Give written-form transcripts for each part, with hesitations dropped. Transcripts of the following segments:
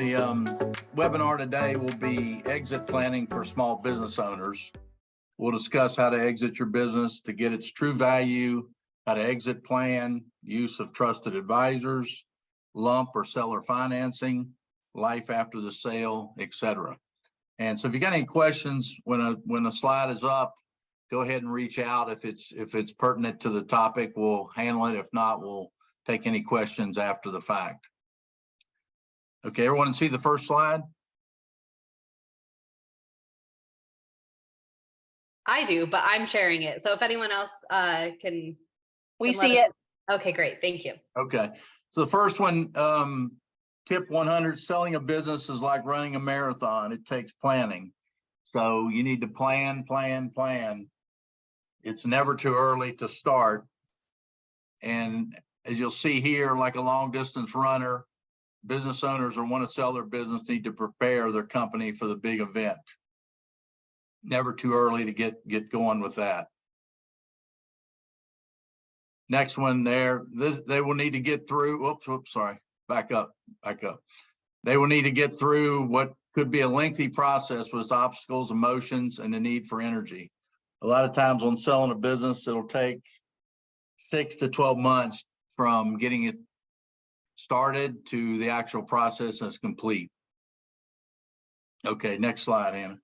The webinar today will be exit planning for small business owners. We'll discuss how to exit your business to get its true value, how to exit plan, use of trusted advisors, lump or seller financing, life after the sale, etc. And so if you got any questions when the slide is up, go ahead and reach out. If it's pertinent to the topic, we'll handle it. If not, we'll take any questions after the fact. Okay, everyone see the first slide? I do, but I'm sharing it. So if anyone else can. We see it. Okay, great. Thank you. Okay, so the first one, tip 100, selling a business is like running a marathon. It takes planning. So you need to plan. It's never too early to start. And as you'll see here, like a long distance runner, business owners or want to sell their business need to prepare their company for the big event. Never too early to get going with that. Next one there, they will need to get through, sorry, back up. They will need to get through what could be a lengthy process with obstacles, emotions, and the need for energy. A lot of times when selling a business, it'll take 6 to 12 months from getting it started to the actual process is complete. Okay, next slide, Anna.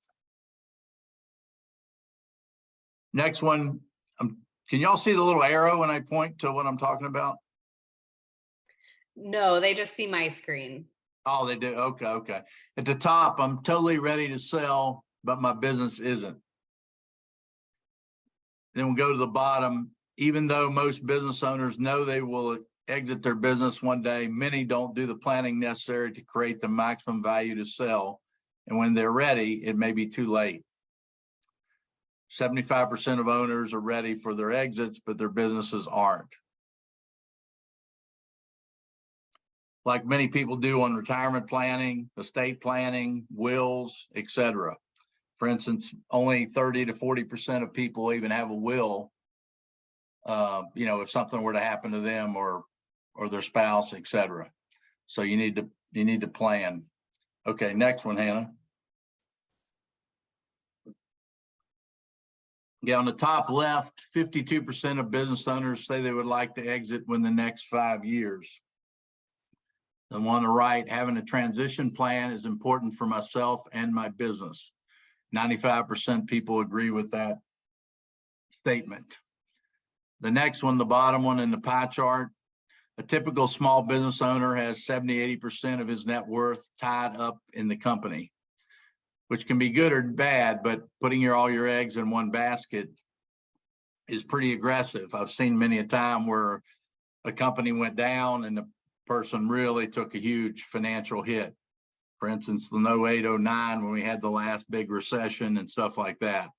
Next one, can y'all see the little arrow when I point to what I'm talking about? No, they just see my screen. Oh, they do. Okay. At the top, I'm totally ready to sell, but my business isn't. Then we'll go to the bottom. Even though most business owners know they will exit their business one day, many don't do the planning necessary to create the maximum value to sell. And when they're ready, it may be too late. 75% of owners are ready for their exits, but their businesses aren't. Like many people do on retirement planning, estate planning, wills, etc. For instance, only 30 to 40% of people even have a will, if something were to happen to them or their spouse, etc. So you need to plan. Okay, next one, Hannah. Yeah, on the top left, 52% of business owners say they would like to exit within the next 5 years. The one on the right, having a transition plan is important for myself and my business. 95% people agree with that statement. The next one, the bottom one in the pie chart, a typical small business owner has 70–80% of his net worth tied up in the company, which can be good or bad, but putting all your eggs in one basket is pretty aggressive. I've seen many a time where a company went down and the person really took a huge financial hit. For instance, the 08–09 when we had the last big recession and stuff like that.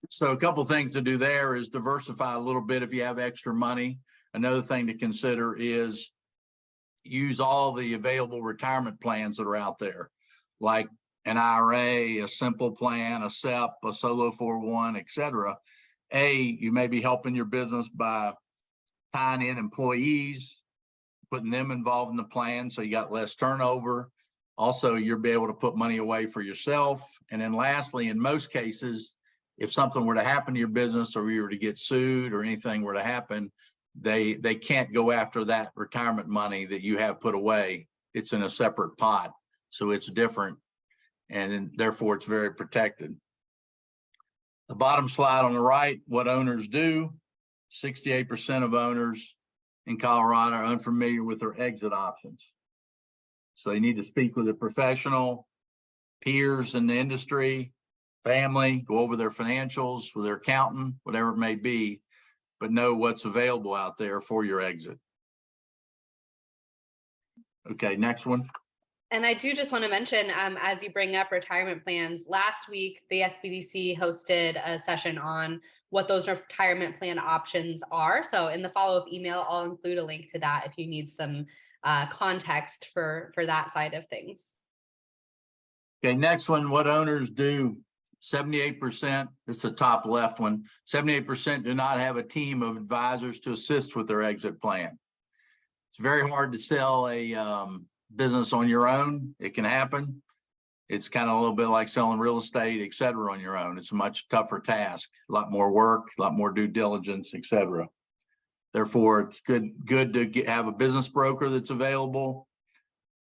So a couple things to do there is diversify a little bit if you have extra money. Another thing to consider is use all the available retirement plans that are out there, like an IRA, a simple plan, a SEP, a solo 401, etc. You may be helping your business by tying in employees, putting them involved in the plan so you got less turnover. Also, you'll be able to put money away for yourself. And then lastly, in most cases, if something were to happen to your business or you were to get sued or anything were to happen, they can't go after that retirement money that you have put away. It's in a separate pot, so it's different, and therefore it's very protected. The bottom slide on the right, what owners do. 68% of owners in Colorado are unfamiliar with their exit options. So they need to speak with a professional, peers in the industry, family, go over their financials with their accountant, whatever it may be, but know what's available out there for your exit. Okay, next one. And I do just want to mention, as you bring up retirement plans, last week, the SBDC hosted a session on what those retirement plan options are. So in the follow-up email, I'll include a link to that if you need some context for that side of things. Okay, next one, what owners do. 78%, it's the top left one, 78% do not have a team of advisors to assist with their exit plan. It's very hard to sell a business on your own, it can happen. It's kind of a little bit like selling real estate, et cetera, on your own. It's a much tougher task, a lot more work, a lot more due diligence, et cetera. Therefore, it's good to have a business broker that's available,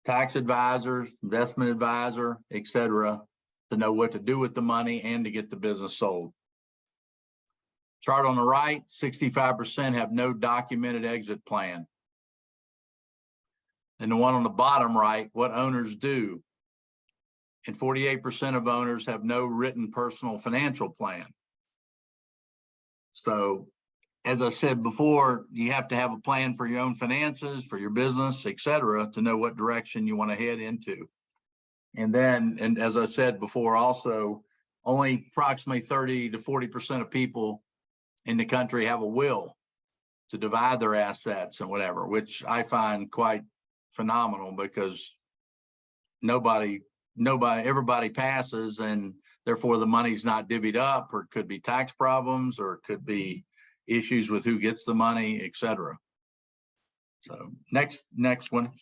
tax advisors, investment advisor, et cetera, to know what to do with the money and to get the business sold. Chart on the right, 65% have no documented exit plan. And the one on the bottom right, what owners do. And 48% of owners have no written personal financial plan. So, as I said before, you have to have a plan for your own finances, for your business, et cetera, to know what direction you want to head into. And then, and as I said before, also, only approximately 30 to 40% of people in the country have a will to divide their assets and whatever, which I find quite phenomenal, because everybody passes, and therefore the money's not divvied up, or it could be tax problems, or it could be issues with who gets the money, et cetera. So next one.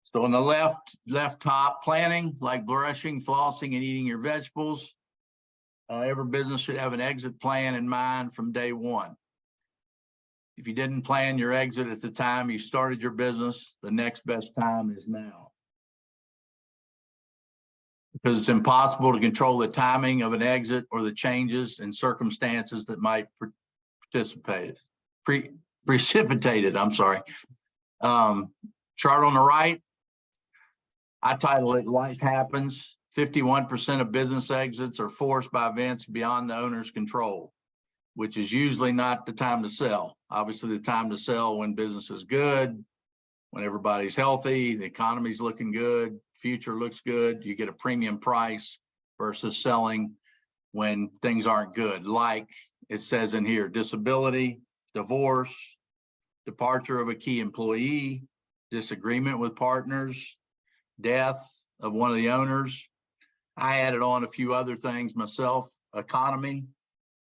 So on the left top, planning, like brushing, flossing, and eating your vegetables. Every business should have an exit plan in mind from day one. If you didn't plan your exit at the time you started your business, the next best time is now. Because it's impossible to control the timing of an exit or the changes and circumstances that might precipitated. I'm sorry. Chart on the right, I title it Life Happens. 51% of business exits are forced by events beyond the owner's control, which is usually not the time to sell. Obviously, the time to sell when business is good, when everybody's healthy, the economy's looking good, future looks good, you get a premium price versus selling when things aren't good. Like it says in here, disability, divorce, departure of a key employee, disagreement with partners, death of one of the owners. I added on a few other things myself. Economy.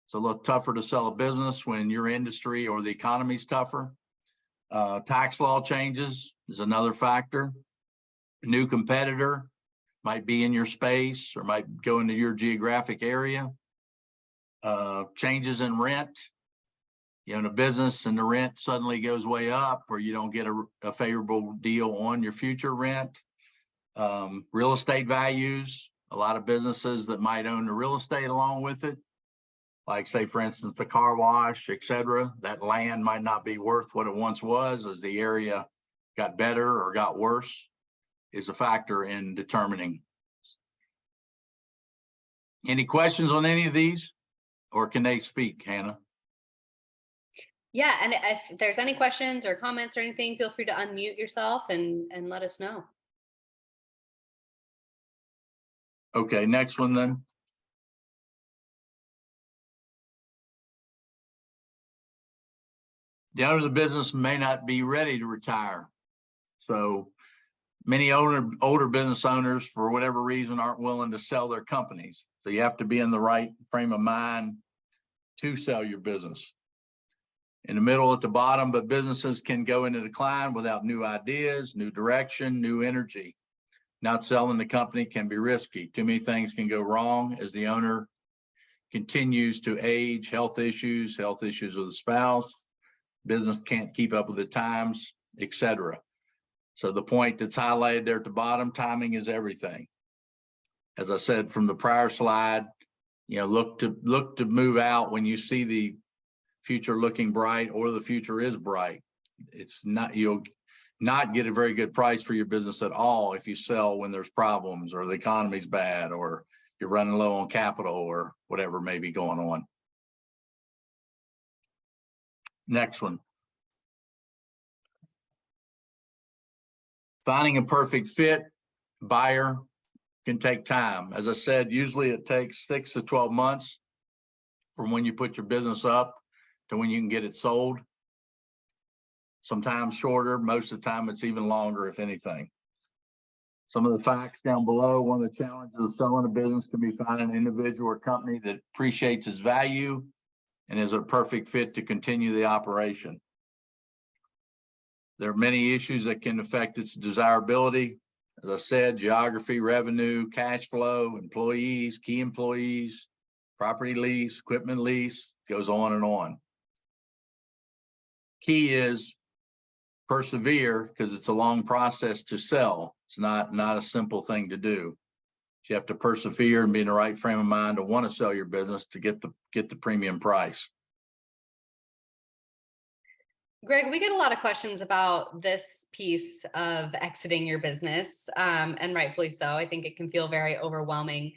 It's a little tougher to sell a business when your industry or the economy's tougher. Tax law changes is another factor. A new competitor might be in your space or might go into your geographic area. Changes in rent. You own a business and the rent suddenly goes way up, or you don't get a favorable deal on your future rent. Real estate values. A lot of businesses that might own the real estate along with it, like say, for instance, the car wash, et cetera. That land might not be worth what it once was as the area got better or got worse, is a factor in determining. Any questions on any of these, or can they speak, Hannah? Yeah, and if there's any questions or comments or anything, feel free to unmute yourself and let us know. Okay, next one then. The owner of the business may not be ready to retire. So many older business owners, for whatever reason, aren't willing to sell their companies. So you have to be in the right frame of mind to sell your business. In the middle at the bottom, but businesses can go into decline without new ideas, new direction, new energy. Not selling the company can be risky. Too many things can go wrong as the owner continues to age, health issues with the spouse, business can't keep up with the times, et cetera. So the point that's highlighted there at the bottom, timing is everything. As I said from the prior slide, look to move out when you see the future looking bright or the future is bright. It's not, you'll not get a very good price for your business at all if you sell when there's problems or the economy's bad or you're running low on capital or whatever may be going on. Next one. Finding a perfect fit buyer can take time. As I said, usually it takes 6 to 12 months from when you put your business up to when you can get it sold. Sometimes shorter, most of the time it's even longer, if anything. Some of the facts down below, one of the challenges of selling a business can be finding an individual or company that appreciates its value and is a perfect fit to continue the operation. There are many issues that can affect its desirability. As I said, geography, revenue, cash flow, employees, key employees, property lease, equipment lease, goes on and on. Key is persevere, because it's a long process to sell. It's not a simple thing to do. You have to persevere and be in the right frame of mind to want to sell your business to get the premium price. Greg, we get a lot of questions about this piece of exiting your business, and rightfully so. I think it can feel very overwhelming.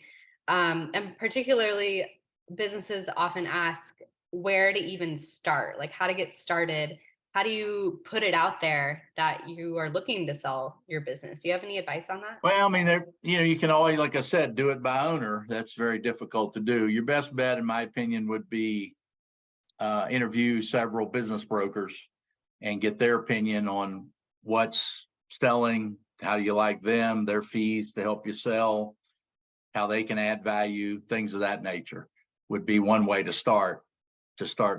And particularly, businesses often ask where to even start, like how to get started. How do you put it out there that you are looking to sell your business? Do you have any advice on that? Well, I mean, you can always, like I said, do it by owner. That's very difficult to do. Your best bet, in my opinion, would be interview several business brokers and get their opinion on what's selling, how do you like them, their fees to help you sell, how they can add value, things of that nature would be one way to start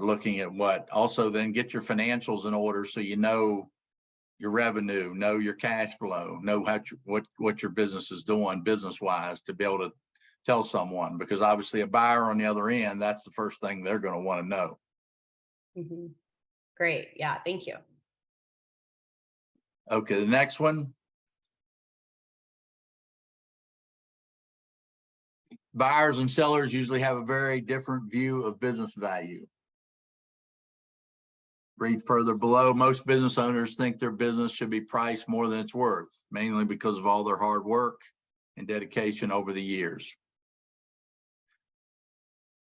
looking at what. Also, then get your financials in order so you know your revenue, know your cash flow, know what your business is doing business-wise to be able to tell someone, because obviously a buyer on the other end, that's the first thing they're going to want to know. Mm-hmm. Great. Yeah. Thank you. Okay. The next one. Buyers and sellers usually have a very different view of business value. Read further below. Most business owners think their business should be priced more than it's worth, mainly because of all their hard work and dedication over the years.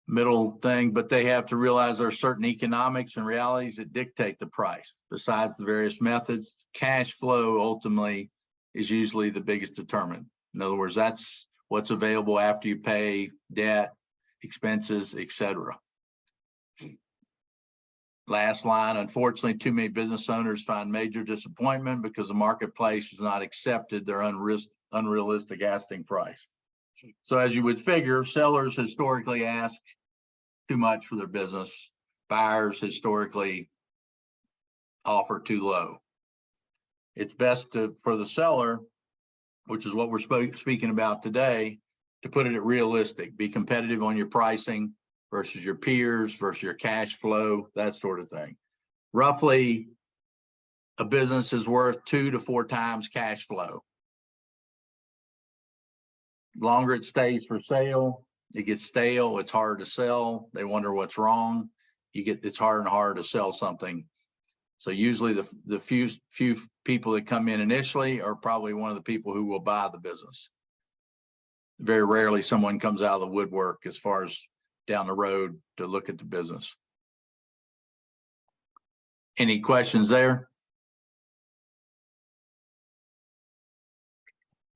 Middle thing, but they have to realize there are certain economics and realities that dictate the price. Besides the various methods, cash flow ultimately is usually the biggest determinant. In other words, that's what's available after you pay debt, expenses, etc. Last line, unfortunately, too many business owners find major disappointment because the marketplace has not accepted their unrealistic asking price. So as you would figure, sellers historically ask too much for their business. Buyers historically offer too low. It's best for the seller, which is what we're speaking about today, to put it at realistic. Be competitive on your pricing versus your peers, versus your cash flow, that sort of thing. Roughly, a business is worth 2 to 4 times cash flow. Longer it stays for sale, it gets stale, it's hard to sell, they wonder what's wrong, it's harder and harder to sell something. So usually the few people that come in initially are probably one of the people who will buy the business. Very rarely someone comes out of the woodwork as far as down the road to look at the business. Any questions there?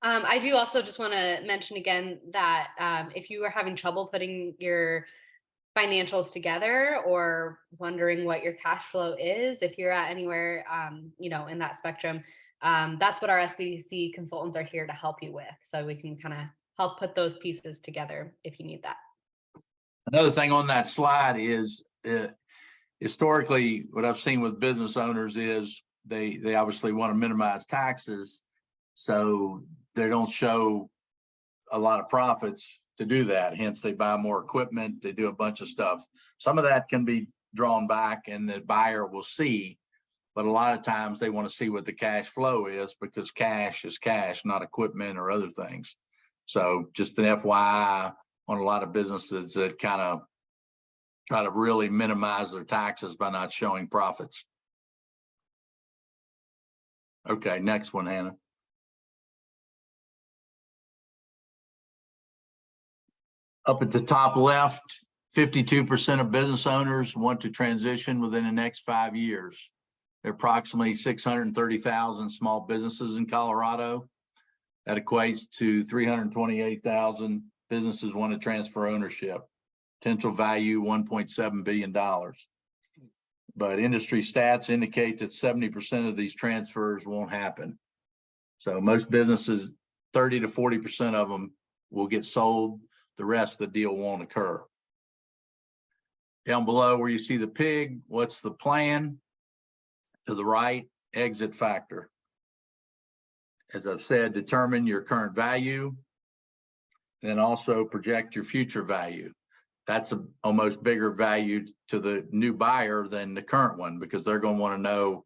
I do also just want to mention again that if you are having trouble putting your financials together or wondering what your cash flow is, if you're at anywhere, in that spectrum, that's what our SBDC consultants are here to help you with. So we can kind of help put those pieces together if you need that. Another thing on that slide is historically, what I've seen with business owners is they obviously want to minimize taxes, so they don't show a lot of profits to do that. Hence, they buy more equipment, they do a bunch of stuff. Some of that can be drawn back and the buyer will see, but a lot of times they want to see what the cash flow is, because cash is cash, not equipment or other things. So just an FYI on a lot of businesses that kind of try to really minimize their taxes by not showing profits. Okay, next one, Hannah. Up at the top left, 52% of business owners want to transition within the next 5 years. There are approximately 630,000 small businesses in Colorado. That equates to 328,000 businesses want to transfer ownership. Potential value, $1.7 billion. But industry stats indicate that 70% of these transfers won't happen. So most businesses, 30 to 40% of them will get sold. The rest of the deal won't occur. Down below where you see the pig, what's the plan? To the right, exit factor. As I've said, determine your current value, then also project your future value. That's a almost bigger value to the new buyer than the current one, because they're going to want to know,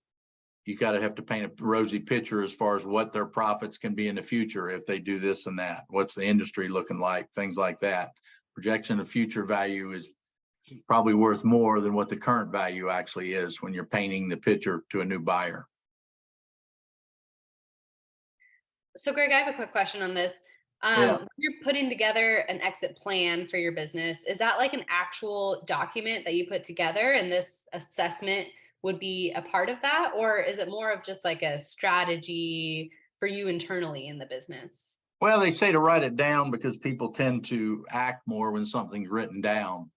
you got to have to paint a rosy picture as far as what their profits can be in the future if they do this and that. What's the industry looking like? Things like that. Projection of future value is probably worth more than what the current value actually is when you're painting the picture to a new buyer. So Greg, I have a quick question on this. When you're putting together an exit plan for your business, is that like an actual document that you put together and this assessment would be a part of that? Or is it more of just like a strategy for you internally in the business? Well, they say to write it down because people tend to act more when something's written down.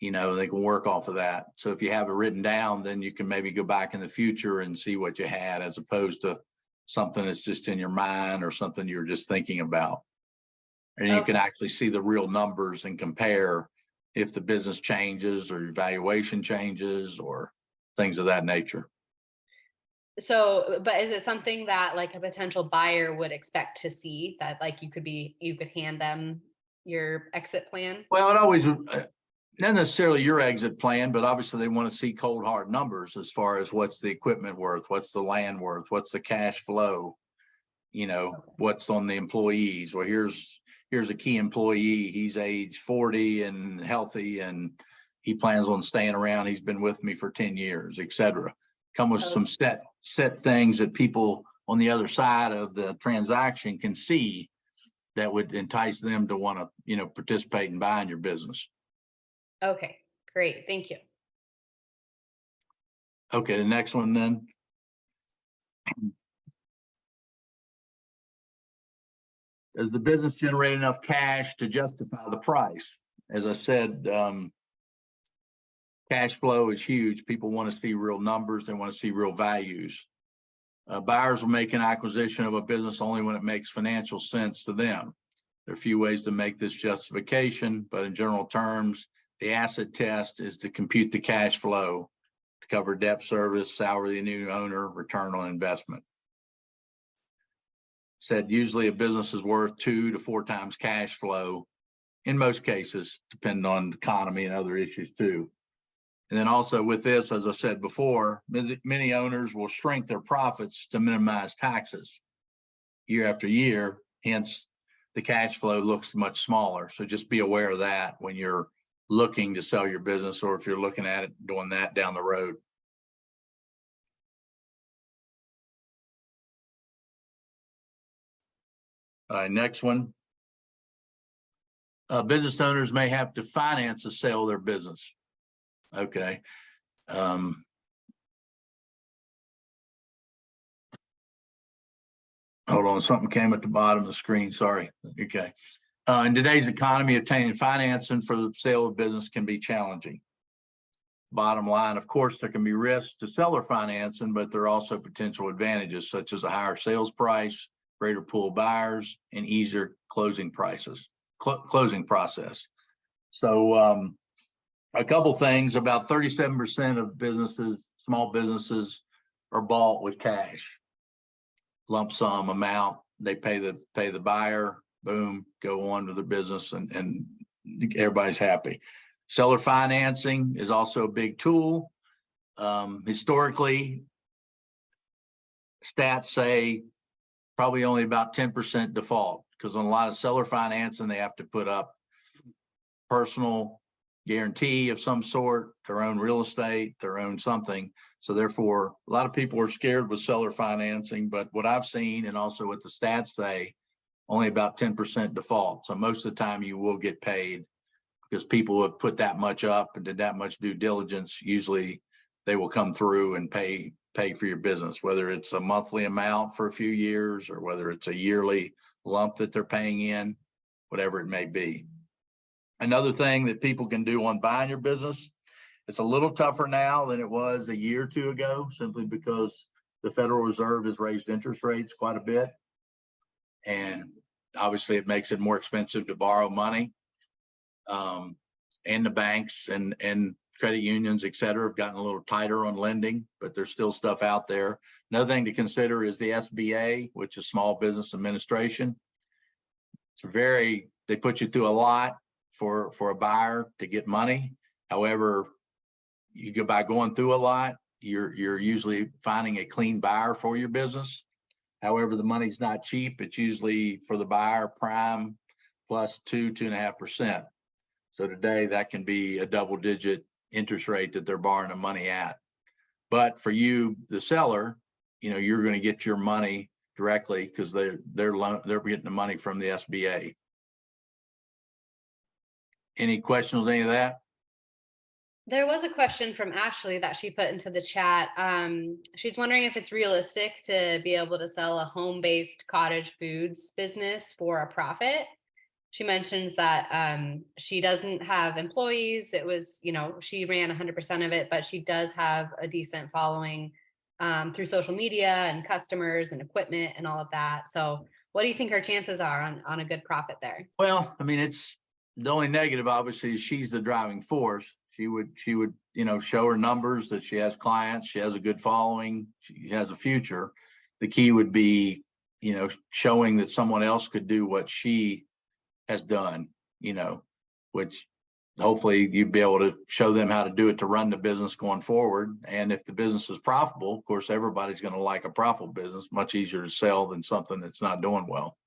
They can work off of that. So if you have it written down, then you can maybe go back in the future and see what you had, as opposed to something that's just in your mind or something you're just thinking about. And you can actually see the real numbers and compare if the business changes or your valuation changes or things of that nature. So, but is it something that like a potential buyer would expect to see, that like you could hand them your exit plan? Well, it always, not necessarily your exit plan, but obviously they want to see cold hard numbers as far as what's the equipment worth, what's the land worth, what's the cash flow, what's on the employees. Well, here's a key employee. He's age 40 and healthy, and he plans on staying around. He's been with me for 10 years, et cetera. Come with some set things that people on the other side of the transaction can see that would entice them to want to, participate in buying your business. Okay, great. Thank you. Okay, the next one then. Does the business generate enough cash to justify the price? As I said, cash flow is huge. People want to see real numbers. They want to see real values. Buyers will make an acquisition of a business only when it makes financial sense to them. There are a few ways to make this justification, but in general terms, the asset test is to compute the cash flow to cover debt service, salary of the new owner, return on investment. Said usually a business is worth 2 to 4 times cash flow in most cases, depending on the economy and other issues too. And then also with this, as I said before, many owners will shrink their profits to minimize taxes year after year. Hence, the cash flow looks much smaller. So just be aware of that when you're looking to sell your business, or if you're looking at it doing that down the road. All right, next one. Business owners may have to finance the sale of their business. Okay. Hold on, something came at the bottom of the screen. Sorry. Okay. In today's economy, obtaining financing for the sale of business can be challenging. Bottom line, of course, there can be risks to seller financing, but there are also potential advantages, such as a higher sales price, greater pool of buyers, and easier closing process. So a couple things: about 37% of businesses, small businesses, are bought with cash, lump sum amount. They pay the buyer, boom, go on to the business, and everybody's happy. Seller financing is also a big tool. Historically, stats say probably only about 10% default, because on a lot of seller financing, they have to put up personal guarantee of some sort, their own real estate, their own something. So therefore, a lot of people are scared with seller financing, but what I've seen, and also what the stats say, only about 10% default. So most of the time you will get paid, because people have put that much up and did that much due diligence. Usually they will come through and pay for your business, whether it's a monthly amount for a few years or whether it's a yearly lump that they're paying in, whatever it may be. Another thing that people can do on buying your business, it's a little tougher now than it was a year or two ago, simply because the Federal Reserve has raised interest rates quite a bit. And obviously it makes it more expensive to borrow money. And the banks and credit unions, et cetera, have gotten a little tighter on lending, but there's still stuff out there. Another thing to consider is the SBA, which is Small Business Administration. They put you through a lot for a buyer to get money. However, by going through a lot, you're usually finding a clean buyer for your business. However, the money's not cheap. It's usually for the buyer prime plus 2.5%. So today that can be a double-digit interest rate that they're borrowing the money at. But for you, the seller, you're going to get your money directly because they're getting the money from the SBA. Any questions on any of that? There was a question from Ashley that she put into the chat. She's wondering if it's realistic to be able to sell a home-based cottage foods business for a profit. She mentions that she doesn't have employees. It was, she ran 100% of it, but she does have a decent following through social media and customers and equipment and all of that. So what do you think her chances are on a good profit there? Well, I mean, it's the only negative, obviously, is she's the driving force. She would, show her numbers that she has clients, she has a good following, she has a future. The key would be, showing that someone else could do what she has done, which hopefully you'd be able to show them how to do it to run the business going forward. And if the business is profitable, of course, everybody's going to like a profitable business, much easier to sell than something that's not doing well.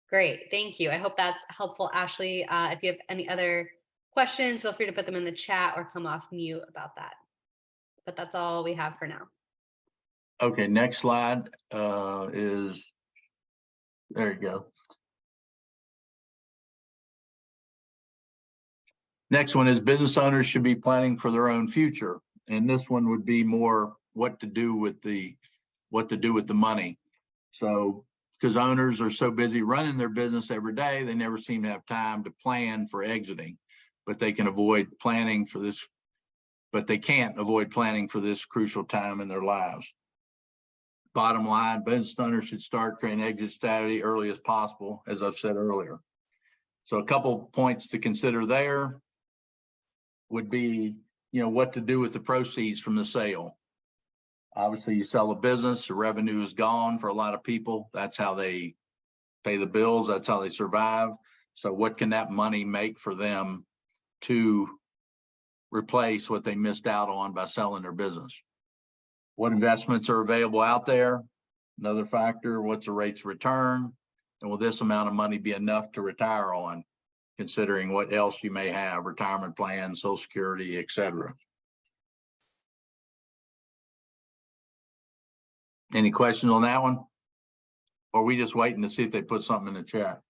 Great. Thank you. I hope that's helpful, Ashley. If you have any other questions, feel free to put them in the chat or come off mute about that. But that's all we have for now. Okay, next slide is, there you go. Next one is business owners should be planning for their own future. And this one would be more what to do with the money. So, because owners are so busy running their business every day, they never seem to have time to plan for exiting, but they can avoid planning for this, but they can't avoid planning for this crucial time in their lives. Bottom line, business owners should start creating exit strategy early as possible, as I've said earlier. So a couple points to consider there would be, what to do with the proceeds from the sale. Obviously, you sell a business, the revenue is gone for a lot of people. That's how they pay the bills. That's how they survive. So what can that money make for them to replace what they missed out on by selling their business? What investments are available out there? Another factor, what's the rates of return? And will this amount of money be enough to retire on, considering what else you may have, retirement plans, Social Security, et cetera? Any questions on that one? Or are we just waiting to see if they put something in the chat?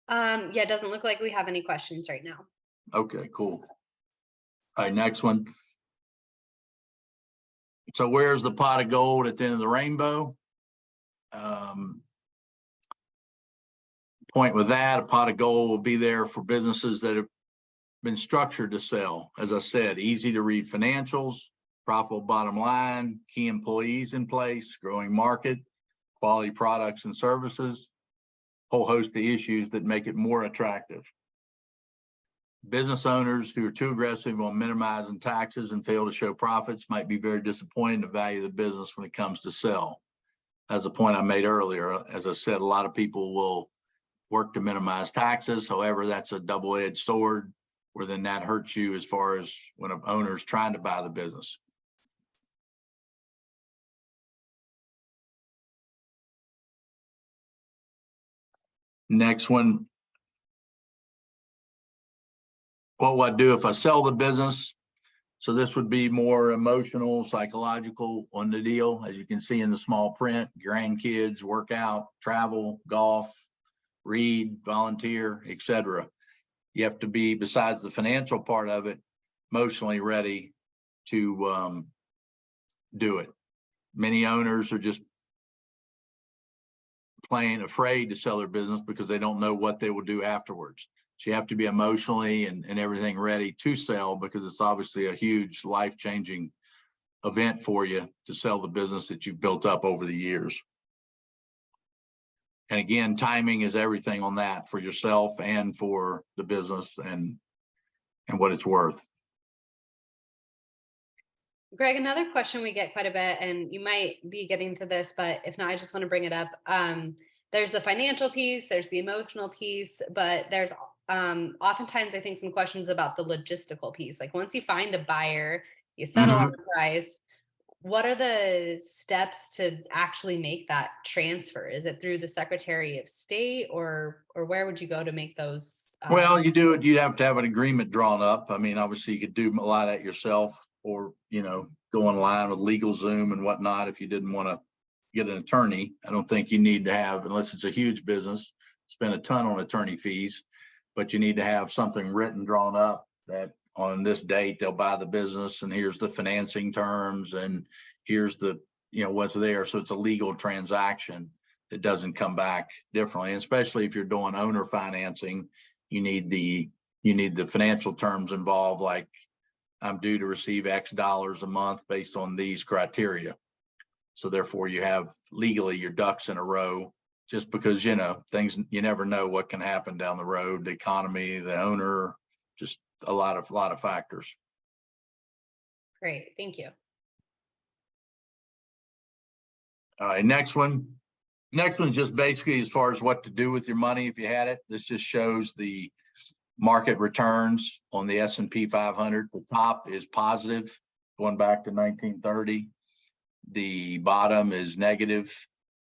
Yeah, it doesn't look like we have any questions right now. Okay, cool. All right, next one. So where's the pot of gold at the end of the rainbow? Point with that, a pot of gold will be there for businesses that have been structured to sell. As I said, easy to read financials, profitable bottom line, key employees in place, growing market, quality products and services, whole host of issues that make it more attractive. Business owners who are too aggressive on minimizing taxes and fail to show profits might be very disappointed in the value of the business when it comes to sell. As a point I made earlier, as I said, a lot of people will work to minimize taxes. However, that's a double-edged sword, where then that hurts you as far as when an owner is trying to buy the business. Next one. What would I do if I sell the business? So this would be more emotional, psychological on the deal. As you can see in the small print, grandkids, workout, travel, golf, read, volunteer, etc. You have to be, besides the financial part of it, emotionally ready to do it. Many owners are just plain afraid to sell their business because they don't know what they will do afterwards. So you have to be emotionally and everything ready to sell, because it's obviously a huge life-changing event for you to sell the business that you've built up over the years. And again, timing is everything on that for yourself and for the business. And and what it's worth. Greg, another question we get quite a bit, and you might be getting to this, but if not, I just want to bring it up. There's the financial piece, there's the emotional piece, but there's oftentimes I think some questions about the logistical piece. Like once you find a buyer, you settle on the price. What are the steps to actually make that transfer? Is it through the Secretary of State, or where would you go to make those? Well, you do it. You'd have to have an agreement drawn up. I mean, obviously you could do a lot of that yourself, or, go online with LegalZoom and whatnot. If you didn't want to get an attorney, I don't think you need to have, unless it's a huge business, spend a ton on attorney fees, but you need to have something written, drawn up that on this date, they'll buy the business and here's the financing terms and here's the, what's there. So it's a legal transaction that doesn't come back differently. And especially if you're doing owner financing, you need the financial terms involved, like I'm due to receive X dollars a month based on these criteria. So therefore you have legally your ducks in a row, just because, things, you never know what can happen down the road, the economy, the owner, just a lot of factors. Great, thank you. All right, next one. Next one's just basically as far as what to do with your money if you had it. This just shows the market returns on the S&P 500. The top is positive, going back to 1930. The bottom is negative,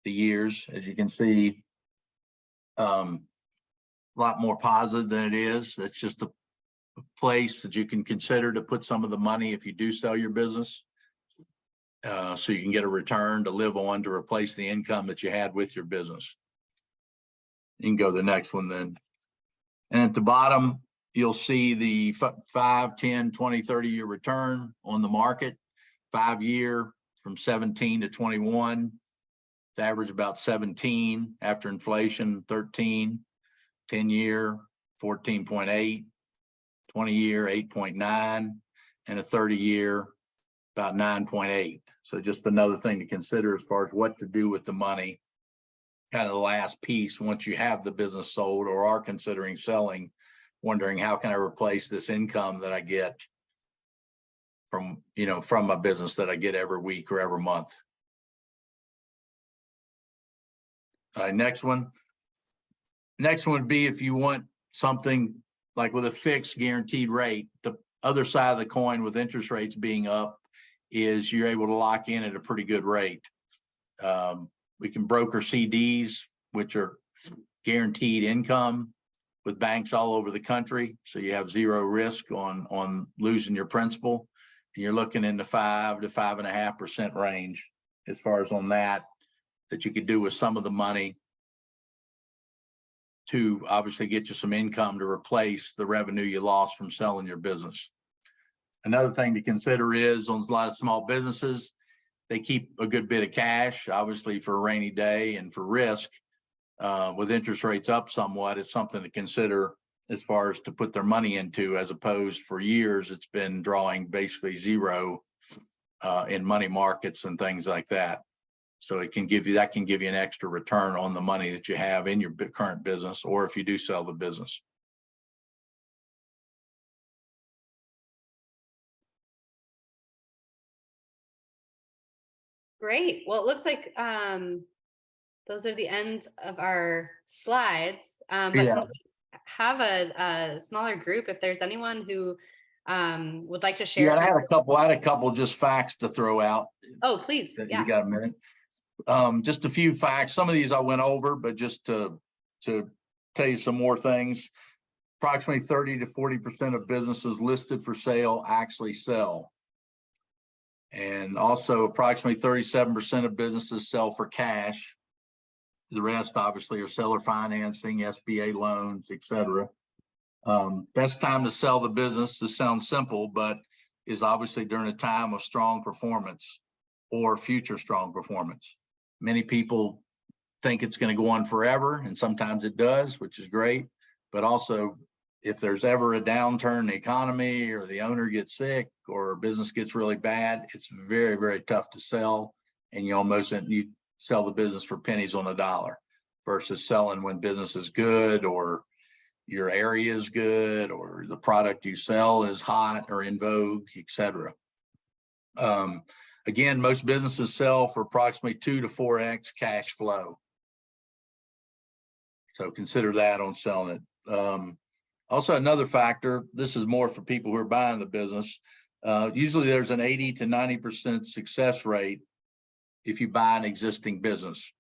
the years, as you can see. A lot more positive than it is. That's just a place that you can consider to put some of the money if you do sell your business. So you can get a return to live on to replace the income that you had with your business. You can go to the next one then. And at the bottom, you'll see the 5, 10, 20, 30-year return on the market. 5-year from 17 to 21. It's average about 17 after inflation, 13. 10-year, 14.8. 20-year, 8.9. And a 30-year, about 9.8. So just another thing to consider as far as what to do with the money. Kind of the last piece once you have the business sold or are considering selling, wondering how can I replace this income that I get from my business that I get every week or every month. Next one would be if you want something like with a fixed guaranteed rate. The other side of the coin with interest rates being up is you're able to lock in at a pretty good rate. We can broker CDs, which are guaranteed income with banks all over the country. So you have zero risk on losing your principal. And you're looking in the 5 to 5.5% range as far as on that you could do with some of the money to obviously get you some income to replace the revenue you lost from selling your business. Another thing to consider is on a lot of small businesses, they keep a good bit of cash, obviously for a rainy day and for risk. With interest rates up somewhat, it's something to consider as far as to put their money into, as opposed for years, it's been drawing basically zero in money markets and things like that. So it can give you an extra return on the money that you have in your current business, or if you do sell the business. Great. Well, it looks like those are the ends of our slides. But since we have a smaller group, if there's anyone who would like to share. Yeah, I had a couple just facts to throw out. Oh, please. Yeah. You got a minute? Just a few facts. Some of these I went over, but just to tell you some more things. Approximately 30 to 40% of businesses listed for sale actually sell. And also approximately 37% of businesses sell for cash. The rest obviously are seller financing, SBA loans, etc. Best time to sell the business, this sounds simple, but is obviously during a time of strong performance or future strong performance. Many people think it's going to go on forever, and sometimes it does, which is great. But also, if there's ever a downturn in the economy or the owner gets sick or business gets really bad, it's very, very tough to sell. And you sell the business for pennies on the dollar versus selling when business is good or your area is good, or the product you sell is hot or in vogue, etc. Again, most businesses sell for approximately 2 to 4x cash flow. So consider that on selling it. Also, another factor, this is more for people who are buying the business. Usually there's an 80 to 90% success rate if you buy an existing business,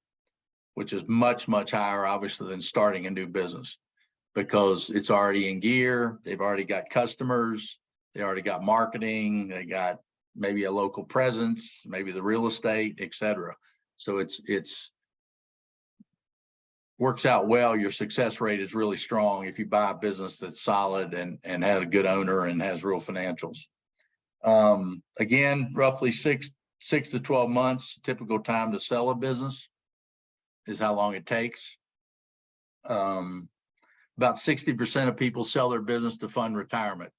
which is much, much higher, obviously, than starting a new business, because it's already in gear. They've already got customers. They already got marketing. They got maybe a local presence, maybe the real estate, etc. So it's works out well. Your success rate is really strong if you buy a business that's solid and has a good owner and has real financials. Again, roughly six to 12 months, typical time to sell a business is how long it takes. About 60% of people sell their business to fund retirement.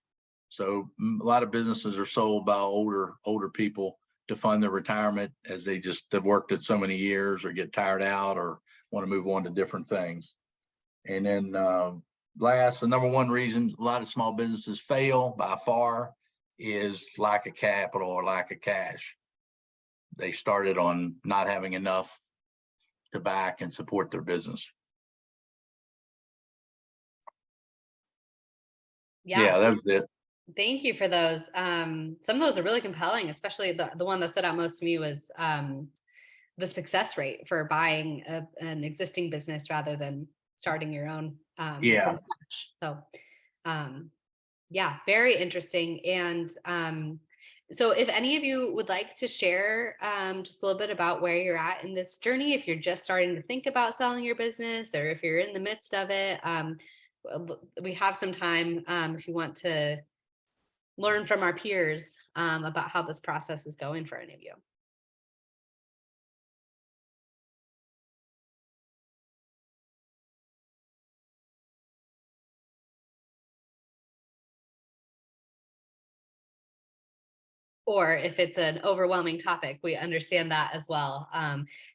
So a lot of businesses are sold by older people to fund their retirement, as they just have worked it so many years or get tired out or want to move on to different things. And then last, the number one reason a lot of small businesses fail by far is lack of capital or lack of cash. They started on not having enough to back and support their business. Yeah, that was it. Thank you for those. Some of those are really compelling, especially the one that stood out most to me was the success rate for buying an existing business rather than starting your own from scratch. So yeah, very interesting. And so if any of you would like to share just a little bit about where you're at in this journey, if you're just starting to think about selling your business, or if you're in the midst of it, we have some time if you want to learn from our peers about how this process is going for any of you. Or if it's an overwhelming topic, we understand that as well.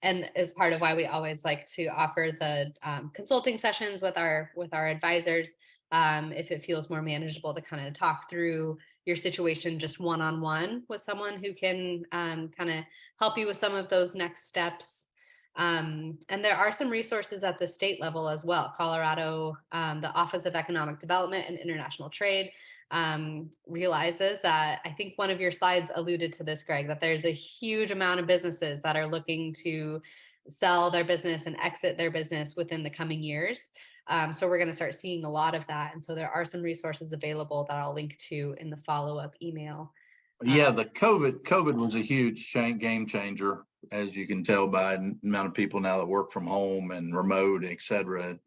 And as part of why we always like to offer the consulting sessions with our advisors, if it feels more manageable to kind of talk through your situation just one-on-one with someone who can kind of help you with some of those next steps. And there are some resources at the state level as well. Colorado, the Office of Economic Development and International Trade realizes that, I think one of your slides alluded to this, Greg, that there's a huge amount of businesses that are looking to sell their business and exit their business within the coming years. So we're going to start seeing a lot of that. And so there are some resources available that I'll link to in the follow-up email. Yeah, the COVID was a huge game changer, as you can tell by the amount of people now that work from home and remote, et cetera.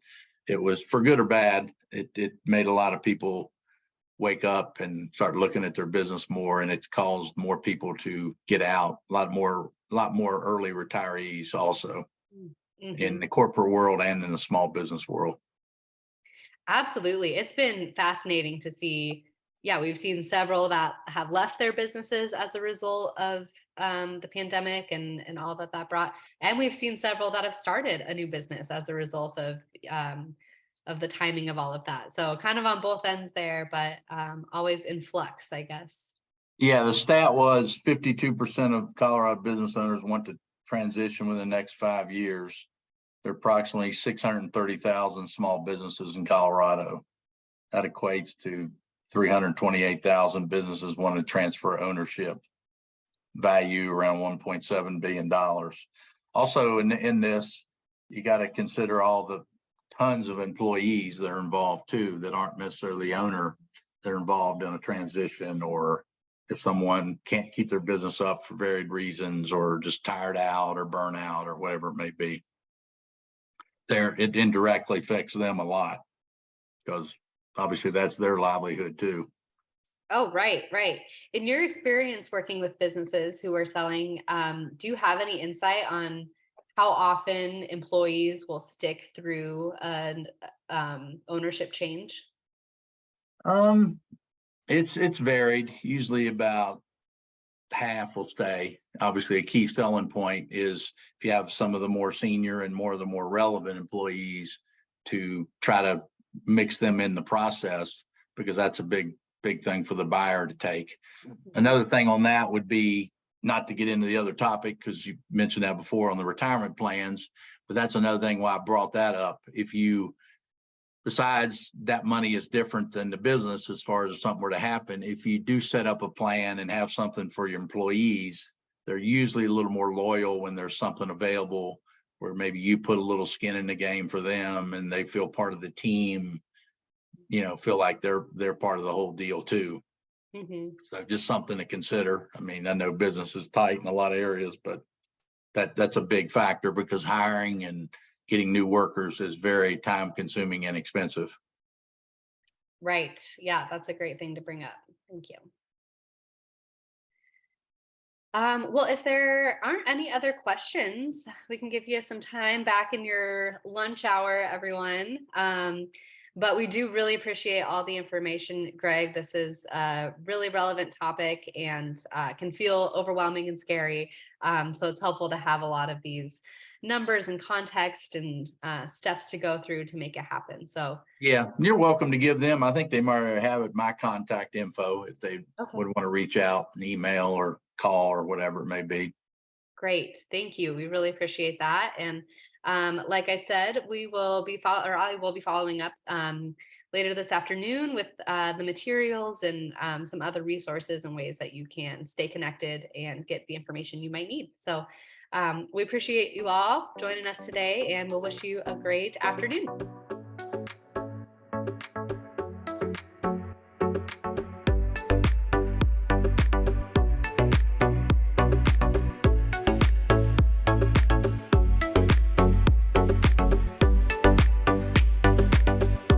It was, for good or bad, it made a lot of people wake up and start looking at their business more, and it's caused more people to get out, a lot more early retirees also in the corporate world and in the small business world. Absolutely. It's been fascinating to see. Yeah, we've seen several that have left their businesses as a result of the pandemic and all that brought. And we've seen several that have started a new business as a result of the timing of all of that. So kind of on both ends there, but always in flux, I guess. Yeah, the stat was 52% of Colorado business owners want to transition within the next 5 years. There are approximately 630,000 small businesses in Colorado. That equates to 328,000 businesses want to transfer ownership, value around $1.7 billion. Also in this, you got to consider all the tons of employees that are involved too, that aren't necessarily the owner. They're involved in a transition, or if someone can't keep their business up for varied reasons, or just tired out or burn out or whatever it may be, it indirectly affects them a lot, because obviously that's their livelihood too. Oh, right. In your experience working with businesses who are selling, do you have any insight on how often employees will stick through an ownership change? It's varied. Usually about half will stay. Obviously, a key selling point is if you have some of the more senior and more of the more relevant employees, to try to mix them in the process, because that's a big thing for the buyer to take. Another thing on that would be, not to get into the other topic, because you mentioned that before on the retirement plans, but that's another thing why I brought that up. If you, besides that money is different than the business as far as if something were to happen, if you do set up a plan and have something for your employees, they're usually a little more loyal when there's something available where maybe you put a little skin in the game for them and they feel part of the team, feel like they're part of the whole deal too. Mm-hmm. So just something to consider. I mean, I know business is tight in a lot of areas, but that's a big factor, because hiring and getting new workers is very time consuming and expensive. Right. Yeah, that's a great thing to bring up. Thank you. Well, if there aren't any other questions, we can give you some time back in your lunch hour, everyone. But we do really appreciate all the information, Greg. This is a really relevant topic and can feel overwhelming and scary. So it's helpful to have a lot of these numbers and context and steps to go through to make it happen. So yeah, you're welcome to give them. I think they might have my contact info if they would want to reach out, an email or call or whatever it may be. Great. Thank you. We really appreciate that. And like I said, I will be following up later this afternoon with the materials and some other resources and ways that you can stay connected and get the information you might need. So we appreciate you all joining us today, and we'll wish you a great afternoon.